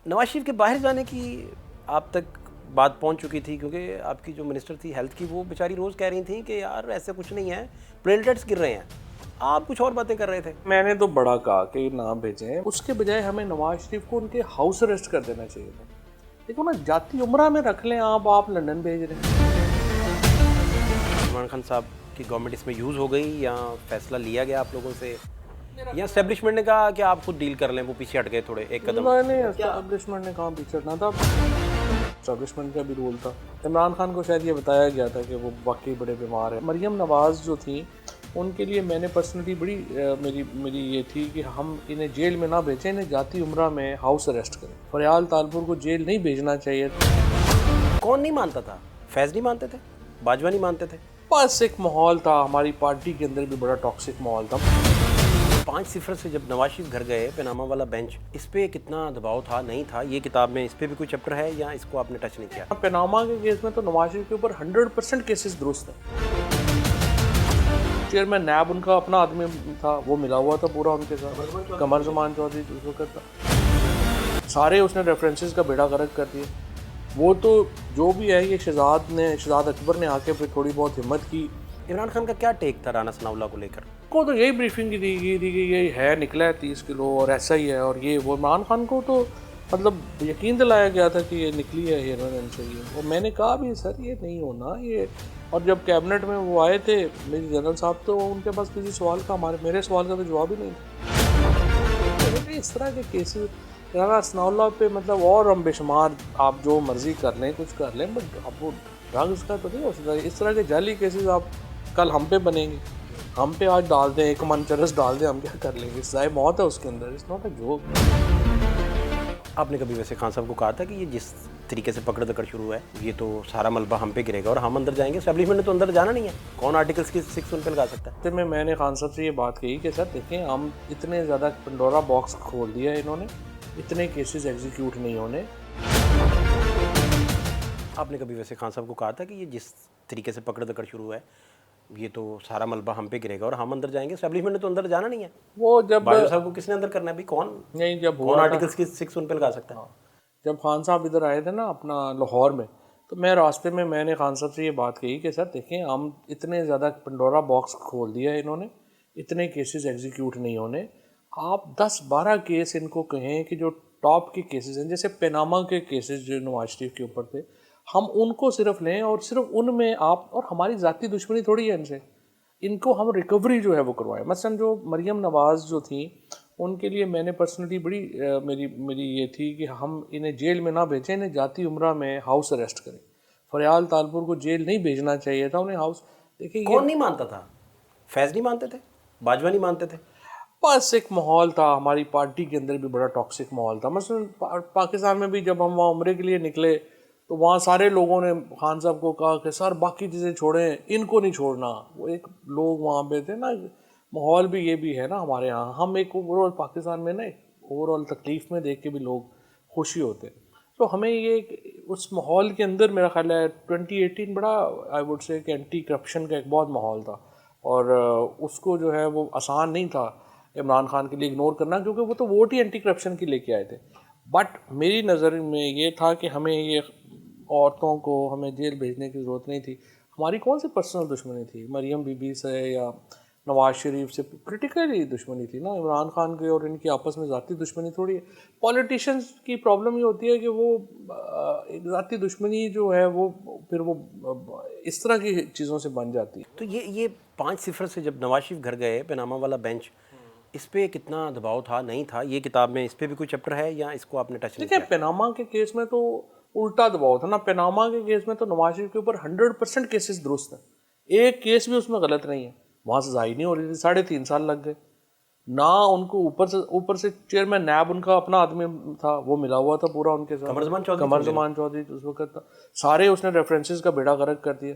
नवाज शरीफ के बाहर जाने की आप तक बात पहुंच चुकी थी, क्योंकि आपकी जो मिनिस्टर थी हेल्थ की, वो बेचारी रोज़ कह रही थी कि यार ऐसे कुछ नहीं है, प्लेटलेट्स गिर रहे हैं। आप कुछ और बातें कर रहे थे। मैंने तो बड़ा कहा कि ना भेजें, उसके बजाय हमें नवाज शरीफ को उनके हाउस अरेस्ट कर देना चाहिए था। देखो ना, जाती उम्रा में रख लें आप लंदन भेज रहे हैं। इमरान खान साहब की गवर्नमेंट इसमें यूज़ हो गई या फैसला लिया गया आप लोगों से, या एस्टेब्लिशमेंट ने कहा कि आप खुद डील कर लें, वो पीछे हट गए थोड़े एक कदम? नहीं, एस्टैब्लिशमेंट ने कहाँ पीछे हटना था। एस्टैब्लिशमेंट का भी रोल था। इमरान खान को शायद ये बताया गया था कि वो वाकई बड़े बीमार है। मरियम नवाज़ जो थी, उनके लिए मैंने पर्सनली बड़ी मेरी ये थी कि हम इन्हें जेल में ना भेजें, इन्हें जाती उम्रा में हाउस अरेस्ट करें। फरियाल तालपुर को जेल नहीं भेजना चाहिए। कौन नहीं मानता था? फैज़ नहीं मानते थे, बाजवा नहीं मानते थे। बस एक माहौल था, हमारी पार्टी के अंदर भी बड़ा टॉक्सिक माहौल था। 5-0 से जब नवाज शरीफ घर गए, पनामा वाला बेंच, इस पे कितना दबाव था, नहीं था? ये किताब में इस पे भी कोई चैप्टर है या इसको आपने टच नहीं किया? पनामा के केस में तो नवाज शरीफ के ऊपर 100% केसेस दुरुस्त है। चेयरमैन नैब उनका अपना आदमी था, वो मिला हुआ था पूरा उनके साथ। कमर जमान चौधरी उस वक्त था। सारे उसने रेफरेंसेस का बेड़ा गर्क कर दिया। वो तो जो भी है, ये शहजाद अकबर ने आके फिर थोड़ी बहुत हिम्मत की। इमरान खान का क्या टेक था राना सनाउल्लाह को लेकर? को तो यही ब्रीफिंग दी गई थी कि ये है, निकला है 30 किलो और ऐसा ही है, और ये वो इमरान खान को तो मतलब यकीन दिलाया गया था कि ये निकली है हेरोइन से ही। और मैंने कहा भी सर ये नहीं होना ये। और जब कैबिनेट में वो आए थे मेरी जनरल साहब, तो उनके पास किसी सवाल का मेरे सवाल का तो जवाब ही नहीं था। इस तरह के केसेस राना सनाउल्लाह पे मतलब, और हम बेशुमार आप जो मर्जी कर लें, कुछ कर लें, बट अब वो ड्रग्स का तो नहीं हो सकता। इस तरह के जाली केसेस आप कल हम पे बनेंगे, हम पे आज डाल दें, एक मन चरस डाल दें, हम क्या कर लेंगे? ज़ाय मौत है उसके अंदर, इट्स नॉट अ जोक। आपने कभी वैसे खान साहब को कहा था कि ये जिस तरीके से पकड़ दकड़ शुरू है, ये तो सारा मलबा हम पे गिरेगा और हम अंदर जाएंगे, एस्टेब्लिशमेंट ने तो अंदर जाना नहीं है, कौन आर्टिकल्स की 6 उन पे लगा सकता है? तो मैंने खान साहब से ये बात कही कि सर देखें, हम इतने ज़्यादा पंडोरा बॉक्स खोल दिया है इन्होंने, इतने केसेस एग्जीक्यूट नहीं होने। आपने कभी वैसे खान साहब को कहा था कि ये जिस तरीके से पकड़ दकड़ शुरू है, ये तो सारा मलबा हम पे गिरेगा और हम अंदर जाएंगे, एस्टेब्लिशमेंट ने तो अंदर जाना नहीं है? वो जब बाजवा साहब को किसने अंदर करना है भाई? कौन नहीं, जब कौन आर्टिकल्स की 6 उन पे लगा सकता है? जब खान साहब इधर आए थे ना अपना लाहौर में, तो मैं रास्ते में मैंने खान साहब से ये बात कही कि सर देखें, हम इतने ज़्यादा पंडोरा बॉक्स खोल दिया है इन्होंने, इतने केसेस एग्जीक्यूट नहीं होने। आप 10-12 केस इनको कहें कि जो टॉप के केसेस हैं, जैसे पनामा के केसेस जो नवाज शरीफ के ऊपर थे, हम उनको सिर्फ लें और सिर्फ उनमें आप, और हमारी ज़ाती दुश्मनी थोड़ी है इनसे, इनको हम रिकवरी जो है वो करवाएं। मसलन जो मरियम नवाज़ जो थी, उनके लिए मैंने पर्सनली बड़ी मेरी ये थी कि हम इन्हें जेल में ना भेजें, इन्हें जाती उम्रा में हाउस अरेस्ट करें। फरियाल तालपुर को जेल नहीं भेजना चाहिए था, उन्हें हाउस। देखिए, कौन नहीं मानता था? फैज़ नहीं मानते थे, बाजवा नहीं मानते थे। बस एक माहौल था, हमारी पार्टी के अंदर भी बड़ा टॉक्सिक माहौल था। मसलन पाकिस्तान में भी जब हम वहाँ उम्रे के लिए निकले, तो वहाँ सारे लोगों ने खान साहब को कहा कि सर बाकी चीज़ें छोड़ें, इनको नहीं छोड़ना। वो एक लोग वहाँ पे थे ना, माहौल भी ये भी है ना हमारे यहाँ। हम एक ओवरऑल पाकिस्तान में ना ओवरऑल तकलीफ़ में देख के भी लोग खुशी होते। तो हमें ये उस माहौल के अंदर मेरा ख्याल है 2018 बड़ा आई वुड से कि एंटी करप्शन का एक बहुत माहौल था, और उसको जो है वो आसान नहीं था इमरान खान के लिए इग्नोर करना, क्योंकि वो तो वोट ही एंटी करप्शन की लेके आए थे। बट मेरी नज़र में ये था कि हमें ये औरतों को हमें जेल भेजने की ज़रूरत नहीं थी। हमारी कौन सी पर्सनल दुश्मनी थी मरियम बीबी से या नवाज शरीफ से? पोलिटिकली दुश्मनी थी ना, इमरान खान के और इनकी आपस में ज़ाती दुश्मनी थोड़ी है। पॉलिटिशियंस की प्रॉब्लम ये होती है कि वो एक ज़ाती दुश्मनी जो है वो फिर वो इस तरह की चीज़ों से बन जाती है। तो ये 5-0 से जब नवाज शरीफ घर गए, पनामा वाला बेंच, इस पे कितना दबाव था, नहीं था? ये किताब में इस पे भी कोई चैप्टर है या इसको आपने टच नहीं देखिए, किया? पनामा के केस में तो उल्टा दबाव था ना। पनामा के केस में तो नवाज शरीफ के ऊपर 100% केसेस दुरुस्त हैं, एक केस भी उसमें गलत नहीं है। वहाँ सजा ही नहीं हो रही थी, 3.5 साल लग गए ना उनको। ऊपर से चेयरमैन नैब उनका अपना आदमी था, वो मिला हुआ था पूरा उनके साथ। कमर जमान चौधरी उस वक्त था। सारे उसने रेफरेंसेस का बेड़ा गर्क कर दिया।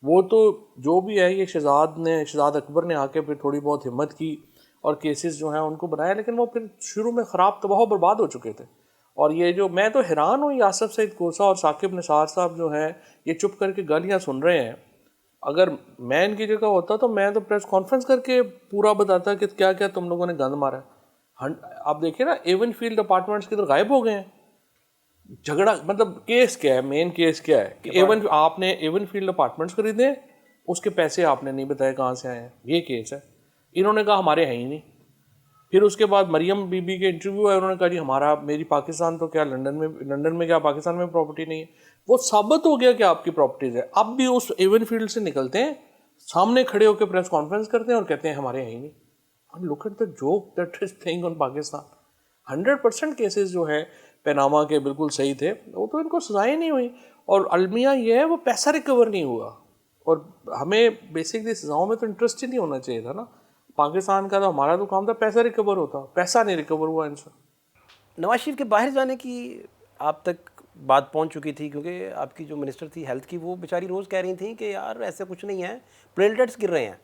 वो तो जो भी है, ये शहजाद अकबर ने आके फिर थोड़ी बहुत हिम्मत की और केसेस जो हैं उनको बनाया, लेकिन वो फिर शुरू में ख़राब तबाह बर्बाद हो चुके थे। और ये जो मैं तो हैरान हूँ, आसफ सईद कोसा और साकिब निसार साहब जो हैं, ये चुप करके गालियाँ सुन रहे हैं। अगर मैं इनकी जगह होता तो मैं तो प्रेस कॉन्फ्रेंस करके पूरा बताता कि क्या क्या तुम लोगों ने गंद मारा है। आप देखिए ना, एवन फील्ड अपार्टमेंट्स किधर गायब हो गए हैं। झगड़ा मतलब केस क्या है, मेन केस क्या है कि एवन आपने एवन फील्ड अपार्टमेंट्स खरीदे, उसके पैसे आपने नहीं बताए कहाँ से आए हैं, ये केस है। इन्होंने कहा हमारे हैं ही नहीं। फिर उसके बाद मरियम बीबी के इंटरव्यू है, उन्होंने कहा जी हमारा मेरी पाकिस्तान तो क्या लंदन में क्या पाकिस्तान में प्रॉपर्टी नहीं है। वो साबित हो गया कि आपकी प्रॉपर्टीज है। अब भी उस एवन फील्ड से निकलते हैं, सामने खड़े होकर प्रेस कॉन्फ्रेंस करते हैं और कहते हैं हमारे हैं ही नहीं। Look at the joke that is thing on Pakistan. 100% cases जो है पैनामा के बिल्कुल सही थे, वो तो इनको सजाएं नहीं हुई। और अलमिया ये है वो पैसा रिकवर नहीं हुआ। और हमें बेसिकली सजाओं में तो इंटरेस्ट ही नहीं होना चाहिए था ना। पाकिस्तान का तो हमारा तो काम था पैसा रिकवर होता, पैसा नहीं रिकवर हुआ इनसे। नवाज शरीफ के बाहर जाने की आप तक बात पहुंच चुकी थी, क्योंकि आपकी जो मिनिस्टर थी हेल्थ की वो बेचारी रोज़ कह रही थी कि यार ऐसे कुछ नहीं है, प्लेटलेट्स गिर रहे हैं।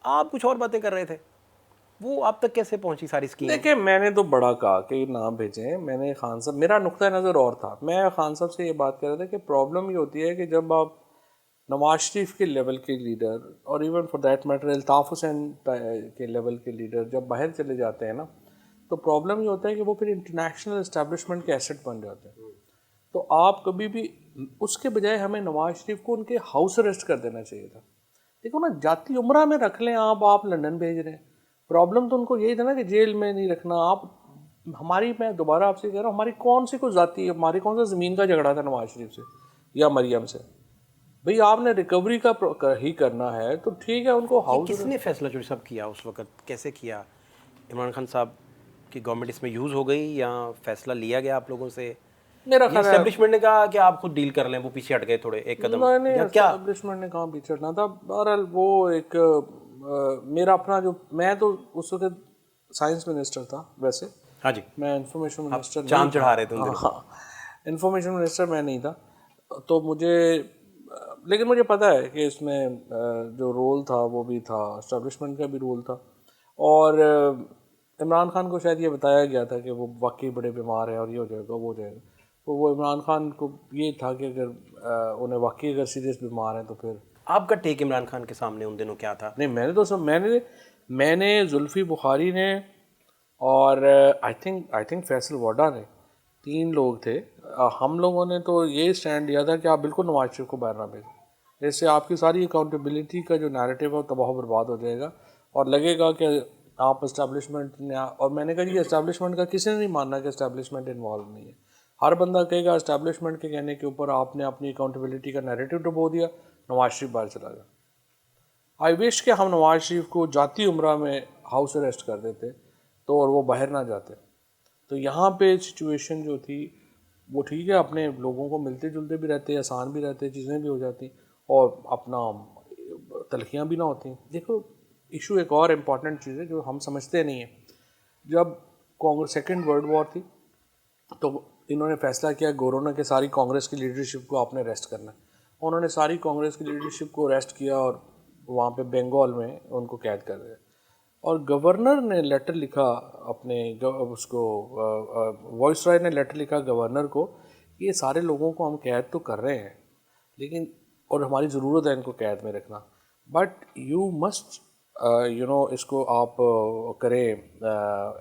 आप कुछ और बातें कर रहे थे, वो आप तक कैसे पहुंची सारी स्कीम? देखिए मैंने तो बड़ा कहा कि ना भेजें। मैंने खान साहब, मेरा नुक्ता नज़र और था। मैं खान साहब से ये बात कर रहा था कि प्रॉब्लम ये होती है कि जब आप नवाज शरीफ के लेवल के लीडर और even for that matter Altaf Hussain के लेवल के लीडर जब बाहर चले जाते हैं ना, तो प्रॉब्लम ये होता है कि वो फिर इंटरनेशनल इस्टेब्लिशमेंट के एसेट बन जाते हैं। तो आप कभी भी उसके बजाय हमें नवाज शरीफ को उनके हाउस अरेस्ट कर देना चाहिए था। देखो ना, जाती उम्रा में रख लें आप लंदन भेज रहे हैं। प्रॉब्लम तो उनको यही था ना कि जेल में नहीं रखना आप। हमारी, मैं दोबारा आपसे कह रहा हूँ, हमारी कौन सी कोई जाती है, हमारी कौन सा ज़मीन का झगड़ा था नवाज शरीफ से या मरियम से? भाई आपने रिकवरी का ही करना है तो ठीक है, उनको हाउस। किसने फैसला जो सब किया उस वक्त, कैसे किया? इमरान खान साहब की गवर्नमेंट इसमें यूज़ हो गई या फैसला लिया गया आप लोगों से? मेरा ये ख्याल है एस्टेब्लिशमेंट ने कहा कि आप खुद डील कर लें, वो पीछे हट गए थोड़े एक कदम, नहीं, या क्या? एस्टेब्लिशमेंट ने कहाँ पीछे हटना था। बहरहाल वो एक मेरा अपना जो, मैं तो उस वक्त साइंस मिनिस्टर था वैसे। हाँ जी, मैं इंफॉर्मेशन मिनिस्टर चांद चढ़ा रहे थे उन दिनों। हाँ, इंफॉर्मेशन मिनिस्टर मैं नहीं था। तो मुझे, लेकिन मुझे पता है कि इसमें जो रोल था वो भी था, एस्टेब्लिशमेंट का भी रोल था। और इमरान खान को शायद ये बताया गया था कि वो वाकई बड़े बीमार हैं और ये हो जाएगा वो हो जाएगा। तो वो इमरान खान को ये था कि अगर उन्हें वाकई अगर सीरियस बीमार हैं तो फिर। आपका टेक इमरान खान के सामने उन दिनों क्या था? नहीं, मैंने तो सब मैंने जुल्फी बुखारी ने और आई थिंक फैसल वोडा ने, 3 लोग थे। हम लोगों ने तो ये स्टैंड लिया था कि आप बिल्कुल नवाज शरीफ को बाहर ना भेजें। इससे आपकी सारी अकाउंटेबिलिटी का जो नैरेटिव है वो तबाह बर्बाद हो जाएगा और लगेगा कि आप इस्टेब्लिशमेंट ने। और मैंने कहा जी इस्टेब्लिशमेंट का किसी ने नहीं मानना कि इस्टेब्लिशमेंट इन्वॉल्व नहीं है। हर बंदा कहेगा इस्टेब्लिशमेंट के कहने के ऊपर आपने अपनी अकाउंटेबिलिटी का नैरेटिव डुबो दिया, नवाज शरीफ बाहर चला गया। आई विश कि हम नवाज शरीफ को जाती उम्रा में हाउस अरेस्ट कर देते तो और वो बाहर ना जाते। तो यहाँ पे सिचुएशन जो थी वो ठीक है, अपने लोगों को मिलते जुलते भी रहते, आसान भी रहते, चीज़ें भी हो जाती और अपना तलखियाँ भी ना होती। देखो इशू एक और इम्पॉर्टेंट चीज़ है जो हम समझते नहीं है। जब कांग्रेस सेकेंड वर्ल्ड वॉर थी तो इन्होंने फैसला किया गोरोना के सारी कांग्रेस की लीडरशिप को आपने अरेस्ट करना है। उन्होंने सारी कांग्रेस की लीडरशिप को अरेस्ट किया और वहाँ पे बंगाल में उनको कैद कर दिया। और गवर्नर ने लेटर लिखा अपने उसको, वॉइस रॉय ने लेटर लिखा गवर्नर को, ये सारे लोगों को हम कैद तो कर रहे हैं लेकिन, और हमारी ज़रूरत है इनको कैद में रखना, बट यू मस्ट इसको आप करें,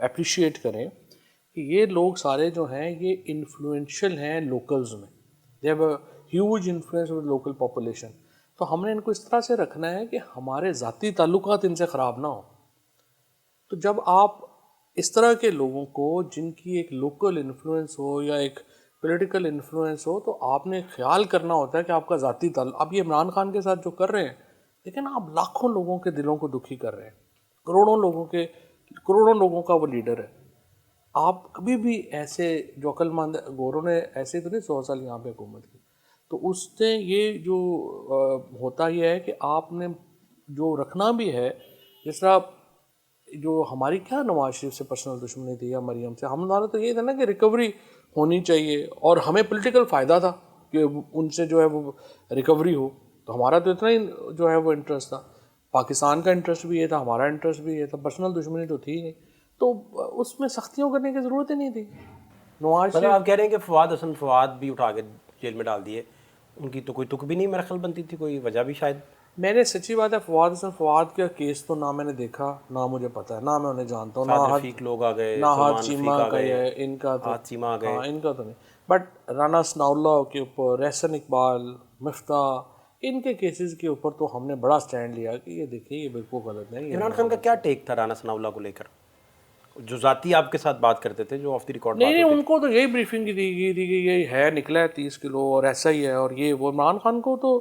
अप्रिशिएट करें कि ये लोग सारे जो हैं ये इन्फ्लुएंशियल हैं लोकल्स में। They have a huge influence with local population. तो हमने इनको इस तरह से रखना है कि हमारे ज़ाती ताल्लुकात इनसे ख़राब ना हो। तो जब आप इस तरह के लोगों को जिनकी एक लोकल इन्फ्लुएंस हो या एक पॉलिटिकल इन्फ्लुएंस हो, तो आपने ख्याल करना होता है कि आपका ज़ाती ताल्लुक। आप ये इमरान खान के साथ जो कर रहे हैं, लेकिन आप लाखों लोगों के दिलों को दुखी कर रहे हैं, करोड़ों लोगों का वो लीडर है। आप कभी भी ऐसे जो अक्लमंद, गौरों ने ऐसे तो नहीं 100 साल यहाँ पे हुकूमत की, तो उसने ये जो होता ही है कि आपने जो रखना भी है, जिस तरह जो हमारी क्या नवाज शरीफ से पर्सनल दुश्मनी थी या मरियम से, हमारा तो ये था ना कि रिकवरी होनी चाहिए और हमें पॉलिटिकल फ़ायदा था कि उनसे जो है वो रिकवरी हो। तो हमारा तो इतना ही जो है वो इंटरेस्ट था, पाकिस्तान का इंटरेस्ट भी ये था, हमारा इंटरेस्ट भी ये था, पर्सनल दुश्मनी तो थी नहीं, तो उसमें सख्तियों करने की ज़रूरत ही नहीं थी। नवाज मतलब आप कह रहे हैं कि फवाद भी उठा के जेल में डाल दिए, उनकी तो कोई तुक भी नहीं मेरा ख्याल बनती थी, कोई वजह भी शायद। मैंने, सच्ची बात है, फवाद का केस तो ना मैंने देखा ना मुझे पता है, ना मैं उन्हें जानता हूँ, ना रफीक लोग आ गए, ना हाथ सलमान चीमा रफीक आ का गए, है इनका तो, हाथ चीमा आ गए। हाँ इनका तो नहीं। बट राना सनाउल्लाह के ऊपर, एहसन इकबाल, मिफ्ता, इनके केसेस के ऊपर तो हमने बड़ा स्टैंड लिया कि ये देखिए ये बिल्कुल गलत है। इमरान खान का क्या टेक था राना सनाउल्लाह को लेकर, जो जाती आपके साथ बात करते थे, जो ऑफ द रिकॉर्ड नहीं बात नहीं, होती थी? उनको तो यही ब्रीफिंग दी गई थी कि ये है, निकला है 30 किलो और ऐसा ही है और ये वो। इमरान खान को तो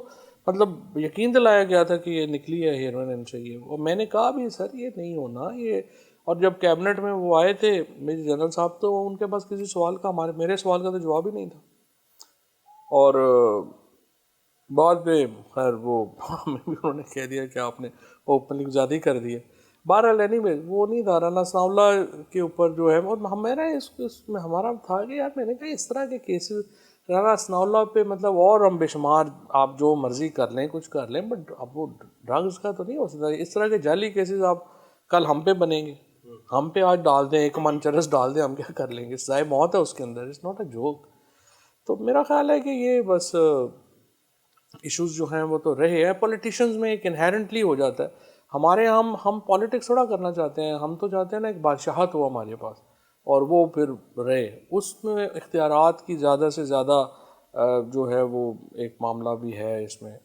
मतलब यकीन दिलाया गया था कि ये निकली है हेरोइन इनसे ये, और मैंने कहा भी सर ये नहीं होना ये। और जब कैबिनेट में वो आए थे मेजर जनरल साहब, तो उनके पास किसी सवाल का, मेरे सवाल का तो जवाब ही नहीं था। और बाद में खैर वो हमें भी उन्होंने कह दिया कि आपने ओपनली ज़्यादा कर दिया। बहरहाल एनीवे वो नहीं था राना सनाउल्लाह के ऊपर जो है। और मेरा इसमें हमारा था कि यार मैंने कहा इस तरह के केसेस राना सनाउल्लाह पे मतलब, और हम बेशुमार आप जो मर्जी कर लें कुछ कर लें, बट अब वो ड्रग्स का तो नहीं हो सकता। इस तरह के जाली केसेस आप कल हम पे बनेंगे, हम पे आज डाल दें, एक मन चरस डाल दें, हम क्या कर लेंगे? सजाए मौत है उसके अंदर, इट्स नॉट अ जोक। तो मेरा ख्याल है कि ये बस इश्यूज जो हैं वो तो रहे हैं। पॉलिटिशियंस में एक इनहेरेंटली हो जाता है। हमारे हम पॉलिटिक्स थोड़ा करना चाहते हैं, हम तो चाहते हैं ना एक बादशाहत हो हमारे पास, और वो फिर रहे उसमें इख्तियारात की ज़्यादा से ज़्यादा जो है वो एक मामला भी है इसमें।